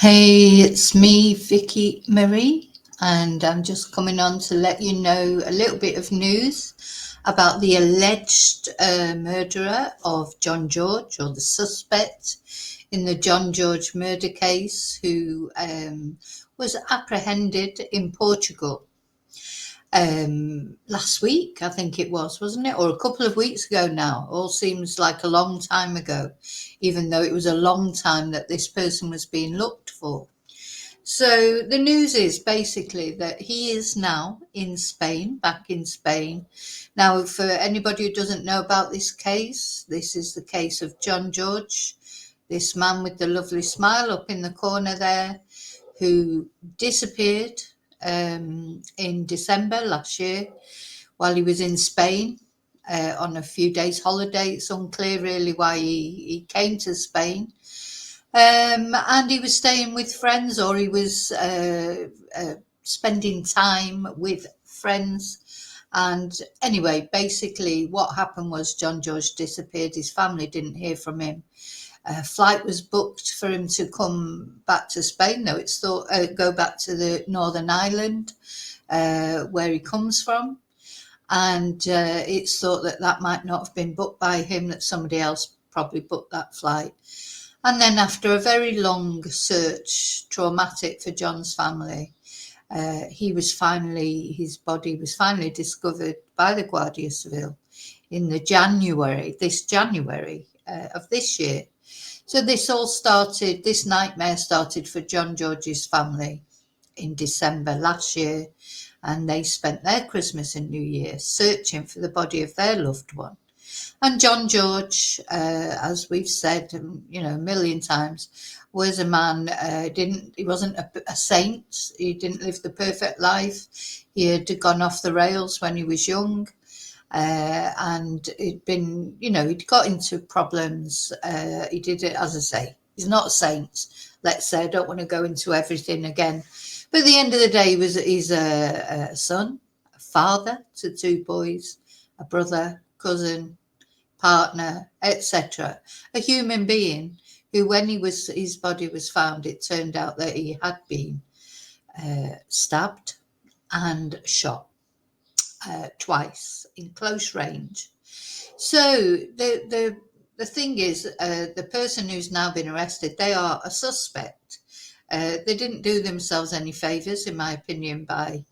Hey, it's me, Vicky Marie, and I'm just coming on to let you know a little bit of news about the alleged murderer of John George, or the suspect in the John George murder case, who was apprehended in Portugal last week, I think it was, wasn't it? Or a couple of weeks ago now. All seems like a long time ago, even though it was a long time that this person was being looked for. So the news is basically that he is now in Spain, back in Spain. Now, for anybody who doesn't know about this case, this is the case of John George, this man with the lovely smile up in the corner there, who disappeared in December last year while he was in Spain on a few days holiday. It's unclear really why he came to Spain. And he was staying with friends, or he was spending time with friends. And anyway, basically what happened was John George disappeared. His family didn't hear from him. A flight was booked for him to come back to Spain, though it's thought go back to the Northern Ireland where he comes from. And it's thought that that might not have been booked by him, that somebody else probably booked that flight. And then after a very long search, traumatic for John's family, his body was finally discovered by the Guardia Civil in this January of this year. So this nightmare started for John George's family in December last year, and they spent their Christmas and New Year searching for the body of their loved one. And John George, as we've said, a million times, was a man. He wasn't a saint. He didn't live the perfect life. He had gone off the rails when he was young, and he'd got into problems. He did it, as I say. He's not a saint. Let's say I don't want to go into everything again, but at the end of the day, he's a son, a father to two boys, a brother, cousin, partner, etc. A human being who, when his body was found, it turned out that he had been stabbed and shot twice in close range. So the thing is, the person who's now been arrested, they are a suspect. They didn't do themselves any favours, in my opinion, by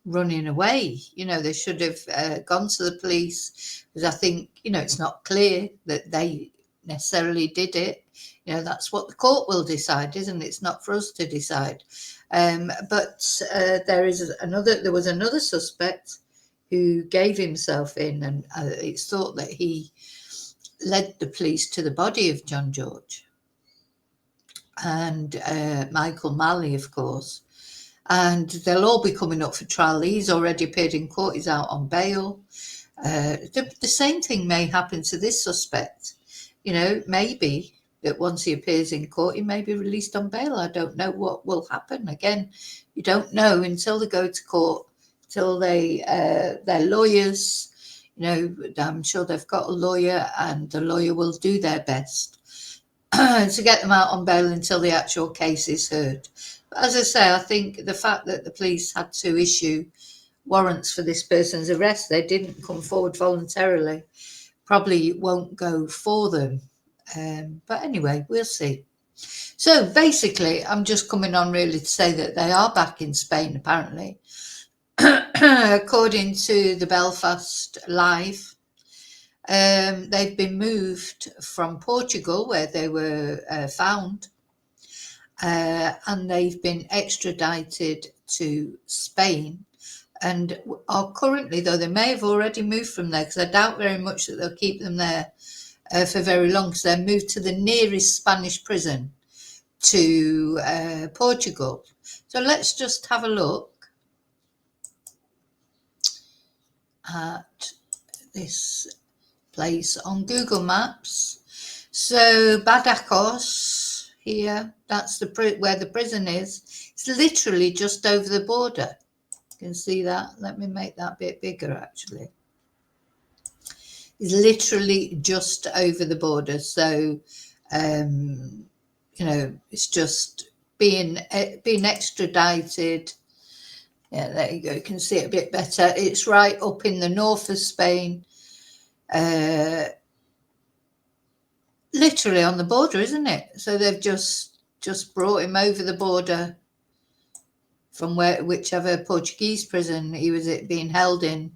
running away. They should have gone to the police, because I think, it's not clear that they necessarily did it. That's what the court will decide, isn't it? It's not for us to decide. But there was another suspect who gave himself in, and it's thought that he led the police to the body of John George and Michael Malley, of course. And they'll all be coming up for trial. He's already appeared in court. He's out on bail. The same thing may happen to this suspect. Maybe that once he appears in court, he may be released on bail. I don't know what will happen. Again, you don't know until they go to court, till their lawyers, I'm sure they've got a lawyer, and the lawyer will do their best to get them out on bail until the actual case is heard. But as I say, I think the fact that the police had to issue warrants for this person's arrest, they didn't come forward voluntarily, probably won't go for them. But anyway, we'll see. So basically, I'm just coming on really to say that they are back in Spain, apparently. According to the Belfast Live, they've been moved from Portugal, where they were found, and they've been extradited to Spain, and are currently, though they may have already moved from there, because I doubt very much that they'll keep them there for very long, because they're moved to the nearest Spanish prison to Portugal. So let's just have a look at this place on Google Maps. So Badajoz here, that's where the prison is. It's literally just over the border. You can see that. Let me make that bit bigger, actually. It's literally just over the border. So, it's just being extradited. Yeah, there you go. You can see it a bit better. It's right up in the north of Spain, literally on the border, isn't it? So they've just brought him over the border from whichever Portuguese prison he was being held in.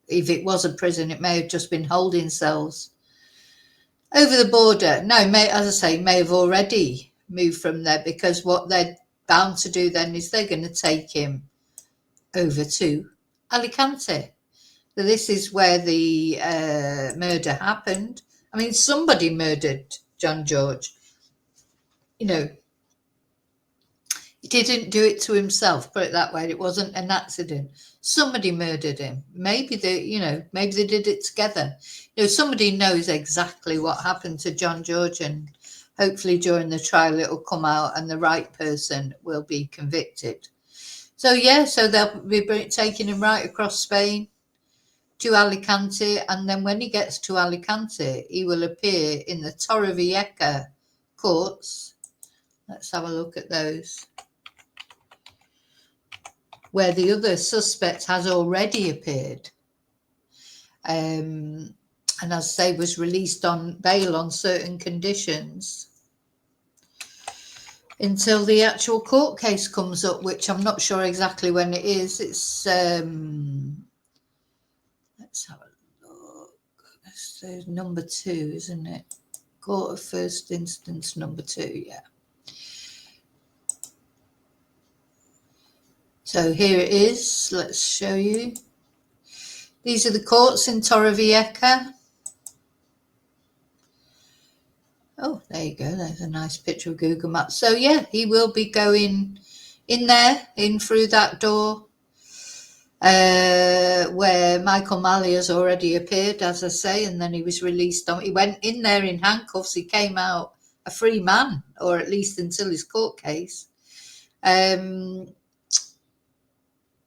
If it was a prison, it may have just been holding cells over the border. No, as I say, may have already moved from there, because what they're bound to do then is they're going to take him over to Alicante. So this is where the murder happened. I mean, somebody murdered John George. You know, he didn't do it to himself, put it that way. It wasn't an accident. Somebody murdered him. Maybe they did it together. You know, somebody knows exactly what happened to John George, and hopefully during the trial it'll come out and the right person will be convicted. So yeah, so they'll be taking him right across Spain to Alicante, and then when he gets to Alicante, he will appear in the Torrevieja courts. Let's have a look at those, where the other suspect has already appeared, and as I say, was released on bail on certain conditions until the actual court case comes up, which I'm not sure exactly when it is. It's let's have a look. So number 2, isn't it? Court of First Instance number 2, yeah. So here it is. Let's show you. These are the courts in Torrevieja. Oh, there you go. There's a nice picture of Google Maps. So yeah, he will be going in there, in through that door, where Michael Malley has already appeared, as I say, and then he was released on. He went in there in handcuffs. He came out a free man, or at least until his court case. And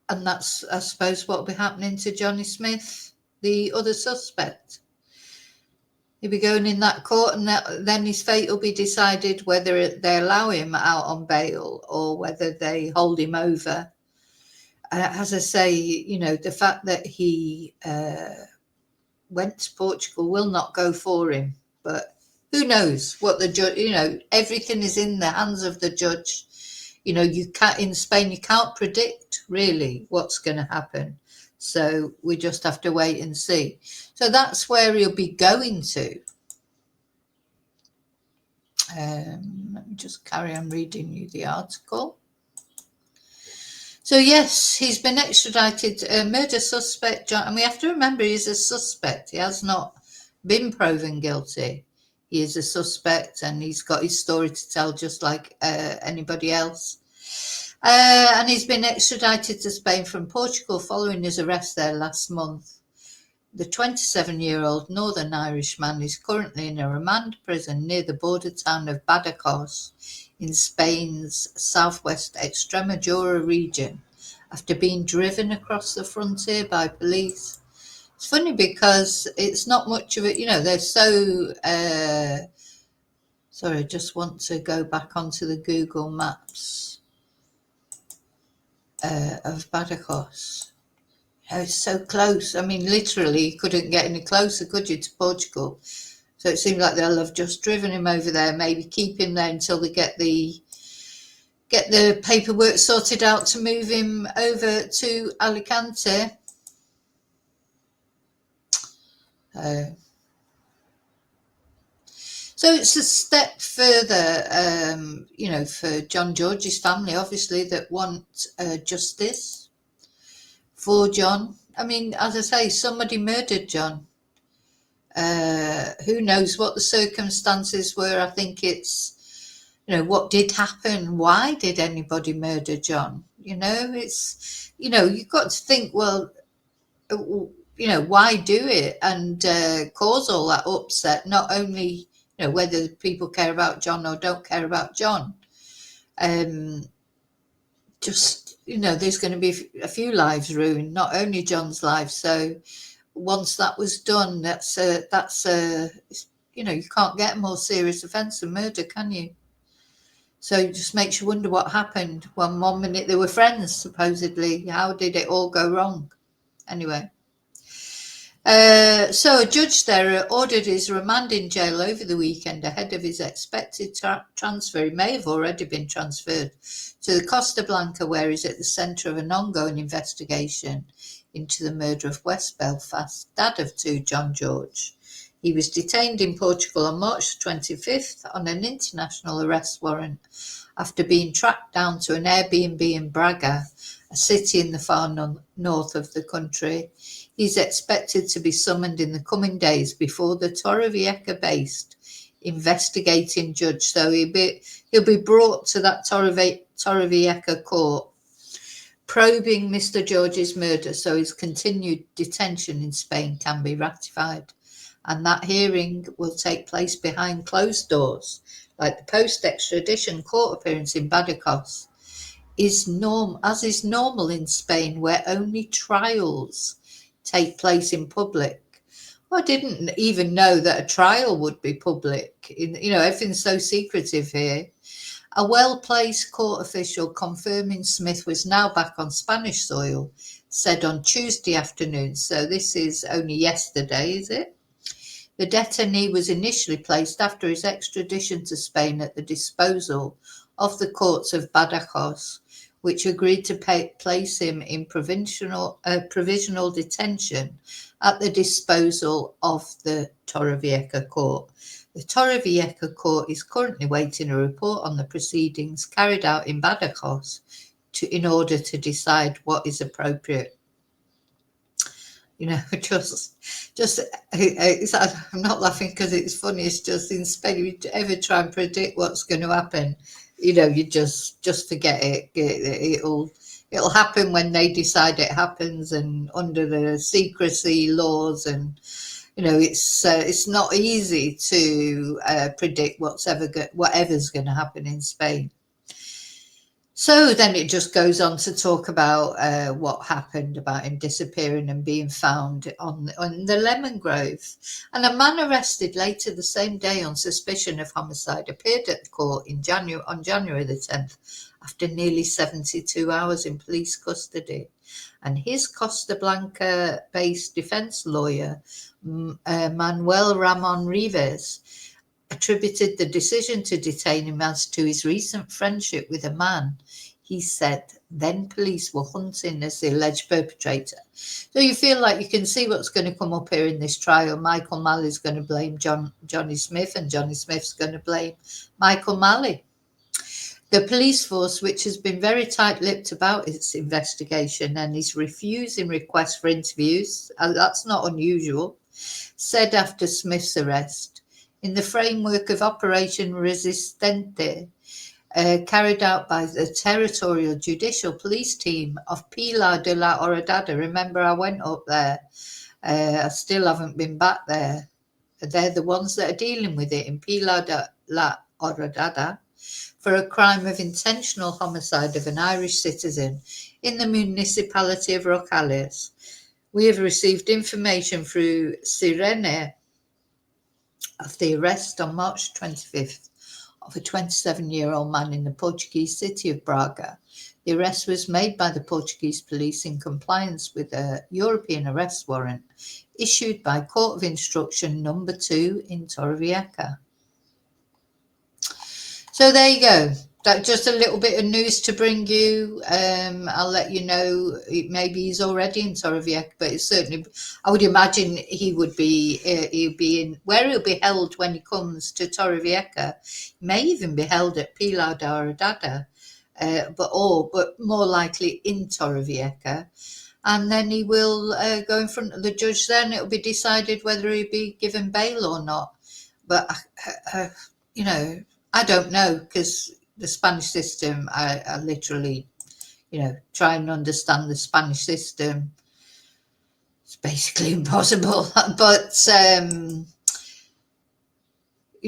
that's, I suppose, what will be happening to Johnny Smith, the other suspect. He'll be going in that court, and then his fate will be decided whether they allow him out on bail or whether they hold him over. As I say, you know, the fact that he went to Portugal will not go for him. But who knows what the judge, you know, everything is in the hands of the judge. You know, you can't, in Spain, you can't predict really what's going to happen. So we just have to wait and see. So that's where he'll be going to. Let me just carry on reading you the article. So yes, he's been extradited, murder suspect, John, and we have to remember he's a suspect. He has not been proven guilty. He is a suspect, and he's got his story to tell just like anybody else. And he's been extradited to Spain from Portugal following his arrest there last month. The 27-year-old Northern Irishman is currently in a remand prison near the border town of Badajoz in Spain's southwest Extremadura region after being driven across the frontier by police. It's funny because it's not much of it, you know, they're so... sorry, I just want to go back onto the Google Maps of Badajoz. Oh, it's so close. I mean, literally, you couldn't get any closer, could you, to Portugal? So it seems like they'll have just driven him over there, maybe keep him there until they get the paperwork sorted out to move him over to Alicante. So it's a step further, you know, for John George's family, obviously, that want justice for John. I mean, as I say, somebody murdered John. Who knows what the circumstances were? I think it's, you know, what did happen? Why did anybody murder John? You know, it's, you know, you've got to think, well, you know, why do it and cause all that upset? Not only, you know, whether people care about John or don't care about John. Just, you know, there's going to be a few lives ruined, not only John's life. So once that was done, that's you know, you can't get a more serious offence than murder, can you? So it just makes you wonder what happened. One minute they were friends, supposedly. How did it all go wrong? Anyway. So a judge there ordered his remand in jail over the weekend ahead of his expected transfer. He may have already been transferred to the Costa Blanca, where he's at the centre of an ongoing investigation into the murder of West Belfast dad of two, John George. He was detained in Portugal on March 25th on an international arrest warrant after being tracked down to an Airbnb in Braga, a city in the far north of the country. He's expected to be summoned in the coming days before the Torrevieja-based investigating judge. So he'll be brought to that Torrevieja court, probing Mr. George's murder so his continued detention in Spain can be ratified. And that hearing will take place behind closed doors, like the post-extradition court appearance in Badajoz, as is normal in Spain, where only trials take place in public. Well, I didn't even know that a trial would be public. Everything's so secretive here. A well-placed court official confirming Smith was now back on Spanish soil said on Tuesday afternoon, so this is only yesterday, is it? The detainee was initially placed after his extradition to Spain at the disposal of the courts of Badajoz, which agreed to place him in provisional detention at the disposal of the Torrevieja court. The Torrevieja court is currently waiting a report on the proceedings carried out in Badajoz in order to decide what is appropriate. I'm not laughing because it's funny. It's just in Spain, if you ever try and predict what's going to happen, you just forget it. It'll happen when they decide it happens, and under the secrecy laws, and it's not easy to predict whatever's going to happen in Spain. So then it just goes on to talk about what happened about him disappearing and being found on the Lemon Grove. And a man arrested later the same day on suspicion of homicide appeared at the court on January the 10th after nearly 72 hours in police custody. And his Costa Blanca-based defense lawyer, Manuel Ramon Rivas, attributed the decision to detain him as to his recent friendship with a man he said then police were hunting as the alleged perpetrator. So you feel like you can see what's going to come up here in this trial. Michael Malley's going to blame Johnny Smith, and Johnny Smith's going to blame Michael Malley. The police force, which has been very tight-lipped about its investigation and is refusing requests for interviews, that's not unusual, said after Smith's arrest, in the framework of Operation Resistente, carried out by the Territorial Judicial Police Team of Pilar de la Horadada. Remember, I went up there. I still haven't been back there. They're the ones that are dealing with it in Pilar de la Horadada for a crime of intentional homicide of an Irish citizen in the municipality of Rocales. We have received information through Sirene of the arrest on March 25th of a 27-year-old man in the Portuguese city of Braga. The arrest was made by the Portuguese police in compliance with a European arrest warrant issued by Court of Instruction Number 2 in Torrevieja. So there you go. That's just a little bit of news to bring you. I'll let you know. Maybe he's already in Torrevieja, but it's certainly, I would imagine he'll be in where he'll be held when he comes to Torrevieja. He may even be held at Pilar de Horadada, but more likely in Torrevieja. And then he will go in front of the judge. Then it'll be decided whether he'll be given bail or not. But I don't know, because the Spanish system, I literally, try and understand the Spanish system. It's basically impossible. But,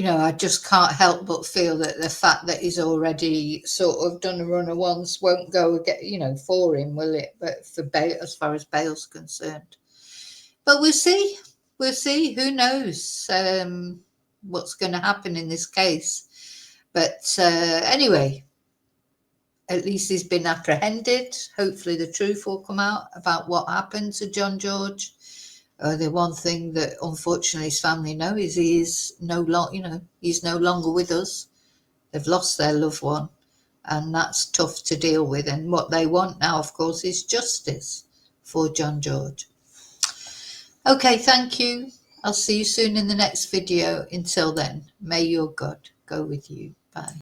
I just can't help but feel that the fact that he's already sort of done a runner once won't go again, for him, will it? But for bail, as far as bail's concerned. But we'll see. We'll see. Who knows what's going to happen in this case? But anyway, at least he's been apprehended. Hopefully the truth will come out about what happened to John George. The one thing that unfortunately his family know is he is no longer, he's no longer with us. They've lost their loved one, and that's tough to deal with. And what they want now, of course, is justice for John George. Okay, thank you. I'll see you soon in the next video. Until then, may your God go with you. Bye.